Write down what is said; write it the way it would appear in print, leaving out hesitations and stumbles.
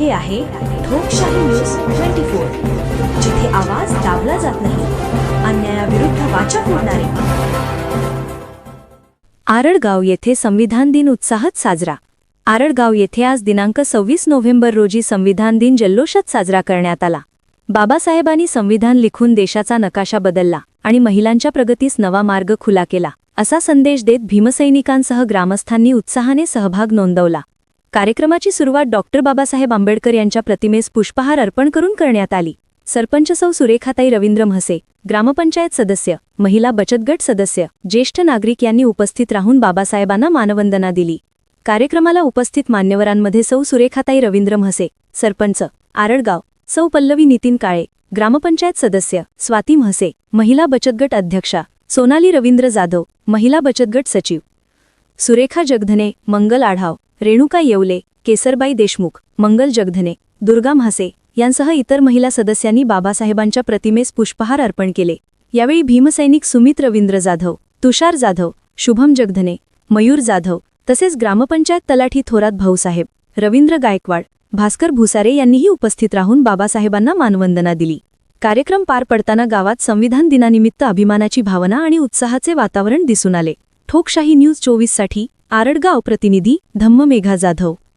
हे आहे ठोकशाही न्यूज 24, जिथे आवाज दाबला जात नाही, अन्यायाविरुद्ध वाचा फोडणारे। आरडगाव येथे संविधान दिन उत्साहात साजरा। आरडगाव येथे आज दिनांक 26 नोव्हेंबर रोजी संविधान दिन जल्लोषात साजरा करण्यात आला। बाबासाहेबांनी संविधान लिखून देशाचा नकाशा बदलला आणि महिलांच्या प्रगतीस नवा मार्ग खुला केला, असा संदेश देत भीमसैनिकांसह ग्रामस्थांनी उत्साहाने सहभाग नोंदवला। कार्यक्रमाची सुरुवात डॉक्टर बाबासाहेब आंबेडकर यांच्या प्रतिमेस पुष्पहार अर्पण करून करण्यात आली। सरपंच सौ सुरेखाताई रवींद्र म्हसे, ग्रामपंचायत सदस्य, महिला बचत गट सदस्य, ज्येष्ठ नागरिक यांनी उपस्थित राहून बाबासाहेबांना मानवंदना दिली। कार्यक्रमाला उपस्थित मान्यवरांमध्ये सौ सुरेखाताई रवींद्र म्हसे, सरपंच, आरडगाव, सौ पल्लवी नितीन काळे, ग्रामपंचायत सदस्य, स्वाती म्हसे, महिला बचत गट अध्यक्षा, सोनाली रवींद्र जाधव, महिला बचत गट सचिव, सुरेखा जगधने, मंगल आढाव, रेणुका येवले, केसरबाई देशमुख, मंगल जगधने, दुर्गा म्हासे यांसह इतर महिला सदस्यांनी बाबासाहेबांच्या प्रतिमेस पुष्पहार अर्पण केले। यावेळी भीमसैनिक सुमित रवींद्र जाधव, तुषार जाधव, शुभम जगधने, मयूर जाधव तसेच ग्रामपंचायत तलाठी थोरात भाऊसाहेब, रवींद्र गायकवाड, भास्कर भुसारे यांनीही उपस्थित राहून बाबासाहेबांना मानवंदना दिली। कार्यक्रम पार पडताना गावात संविधान दिनानिमित्त अभिमानाची भावना आणि उत्साहाचे वातावरण दिसून आले। ठोकशाही न्यूज 24 साठी आरडगाव प्रतिनिधी धम्म मेघा जाधव।